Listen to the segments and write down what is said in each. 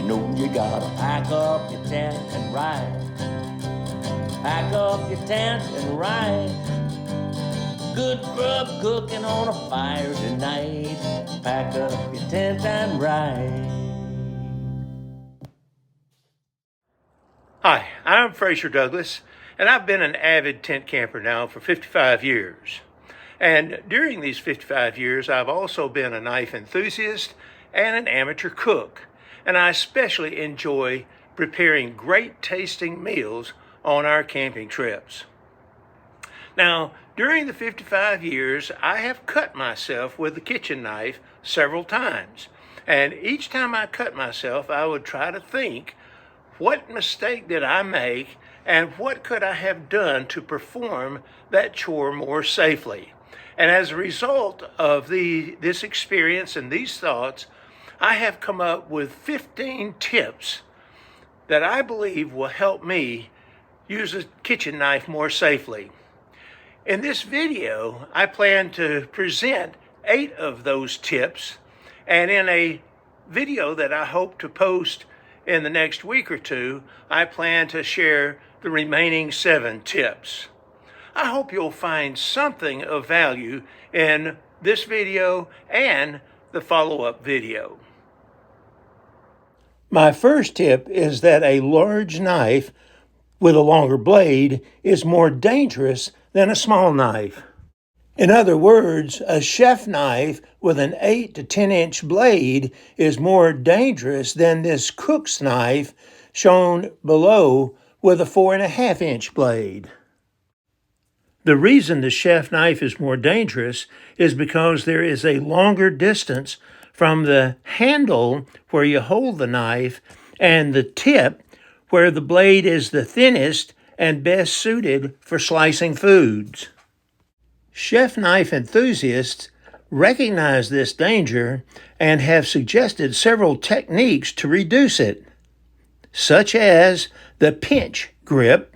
know you gotta pack up your tent and ride. Pack up your tent and ride. Good grub cooking on a fire tonight. Pack up your tent and ride. Hi, I'm Fraser Douglas, and I've been an avid tent camper now for 55 years. And during these 55 years, I've also been a knife enthusiast and an amateur cook. And I especially enjoy preparing great tasting meals on our camping trips. Now, during the 55 years, I have cut myself with the kitchen knife several times. And each time I cut myself, I would try to think, what mistake did I make and what could I have done to perform that chore more safely? And as a result of this experience and these thoughts, I have come up with 15 tips that I believe will help me use a kitchen knife more safely. In this video, I plan to present 8 of those tips, and in a video that I hope to post in the next week or two, I plan to share the remaining 7 tips. I hope you'll find something of value in this video and the follow-up video. My first tip is that a large knife with a longer blade is more dangerous than a small knife. In other words, a chef knife with an 8 to 10 inch blade is more dangerous than this cook's knife shown below with a 4.5 inch blade. The reason the chef knife is more dangerous is because there is a longer distance from the handle where you hold the knife and the tip where the blade is the thinnest and best suited for slicing foods. Chef knife enthusiasts recognize this danger and have suggested several techniques to reduce it, such as the pinch grip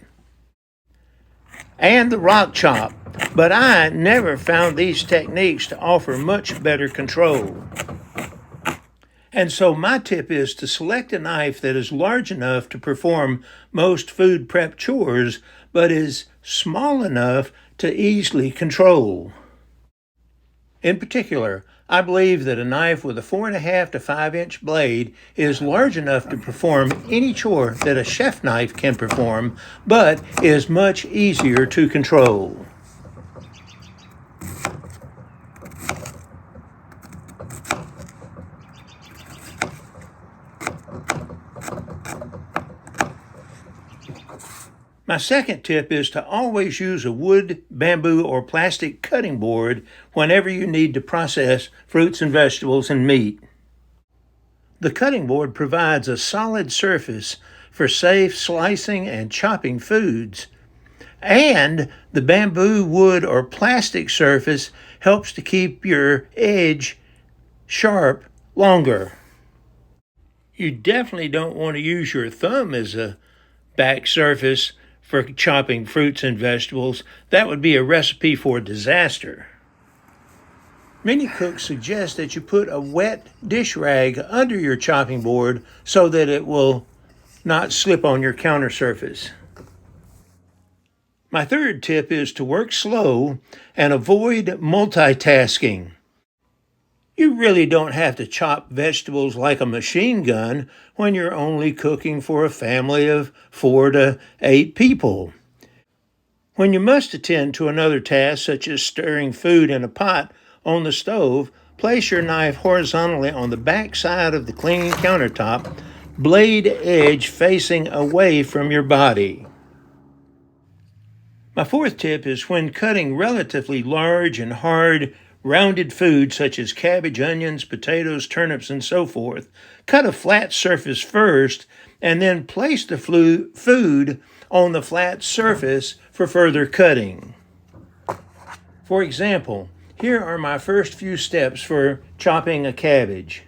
and the rock chop, but I never found these techniques to offer much better control. And so my tip is to select a knife that is large enough to perform most food prep chores, but is small enough to easily control. In particular, I believe that a knife with a 4.5 to 5 inch blade is large enough to perform any chore that a chef knife can perform, but is much easier to control. My second tip is to always use a wood, bamboo, or plastic cutting board whenever you need to process fruits and vegetables and meat. The cutting board provides a solid surface for safe slicing and chopping foods, and the bamboo, wood, or plastic surface helps to keep your edge sharp longer. You definitely don't want to use your thumb as a back surface for chopping fruits and vegetables. That would be a recipe for disaster. Many cooks suggest that you put a wet dish rag under your chopping board so that it will not slip on your counter surface. My third tip is to work slow and avoid multitasking. You really don't have to chop vegetables like a machine gun when you're only cooking for a family of 4 to 8 people. When you must attend to another task, such as stirring food in a pot on the stove, place your knife horizontally on the back side of the clean countertop, blade edge facing away from your body. My fourth tip is when cutting relatively large and hard rounded food such as cabbage, onions, potatoes, turnips, and so forth, cut a flat surface first and then place the food on the flat surface for further cutting. For example, here are my first few steps for chopping a cabbage.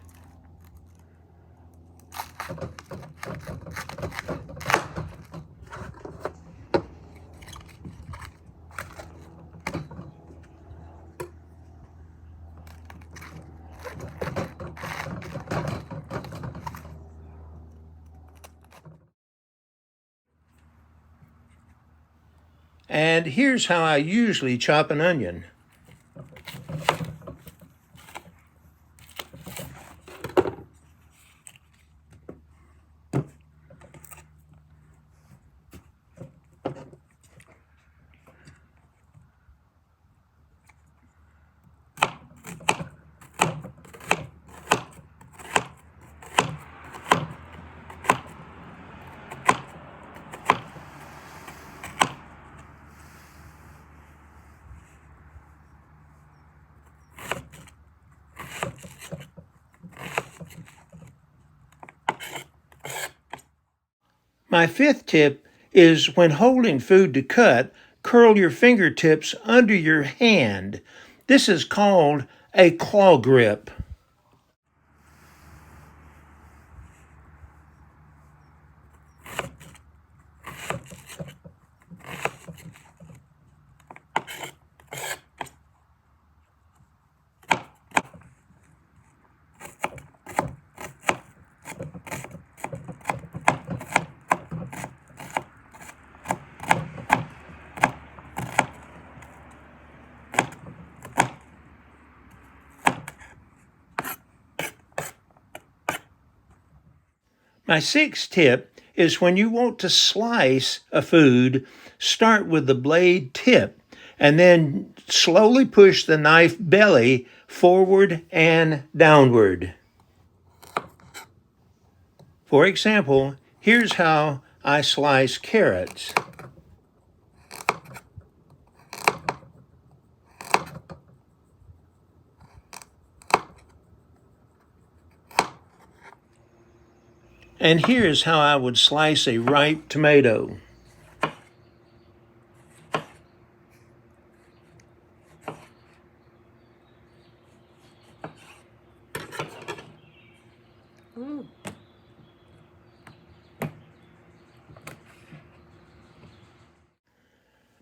And here's how I usually chop an onion. My fifth tip is when holding food to cut, curl your fingertips under your hand. This is called a claw grip. My sixth tip is when you want to slice a food, start with the blade tip and then slowly push the knife belly forward and downward. For example, here's how I slice carrots. And here's how I would slice a ripe tomato.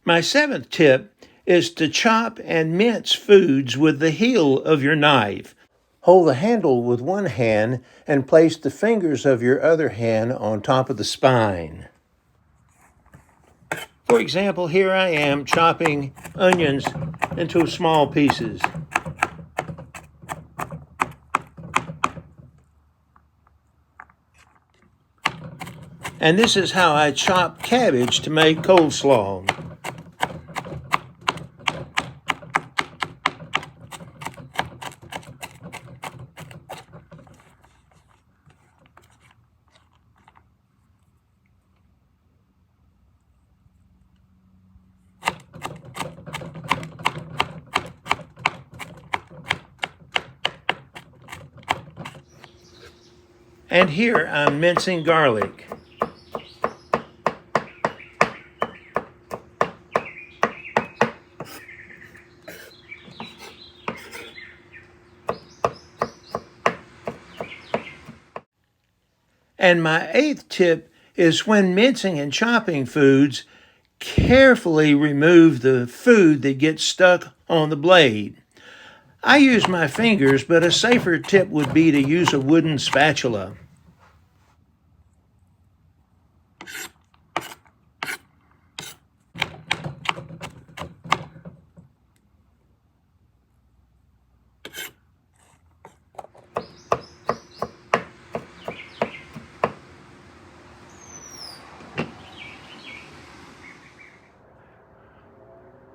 My seventh tip is to chop and mince foods with the heel of your knife. Hold the handle with one hand and place the fingers of your other hand on top of the spine. For example, here I am chopping onions into small pieces. And this is how I chop cabbage to make coleslaw. And here I'm mincing garlic. And my eighth tip is when mincing and chopping foods, carefully remove the food that gets stuck on the blade. I use my fingers, but a safer tip would be to use a wooden spatula.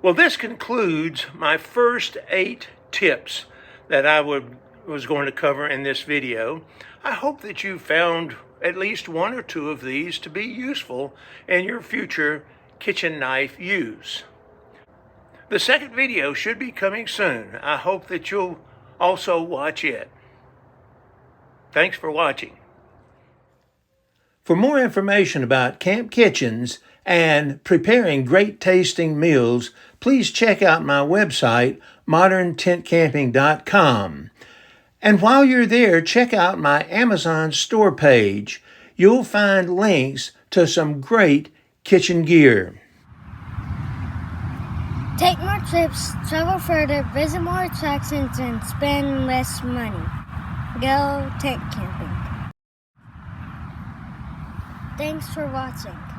Well, this concludes my first 8 tips that I was going to cover in this video. I hope that you found at least one or two of these to be useful in your future kitchen knife use. The second video should be coming soon. I hope that you'll also watch it. Thanks for watching. For more information about camp kitchens and preparing great tasting meals, please check out my website, moderntentcamping.com. And while you're there, check out my Amazon store page. You'll find links to some great kitchen gear. Take more trips, travel further, visit more attractions, and spend less money. Go tent camping. Thanks for watching.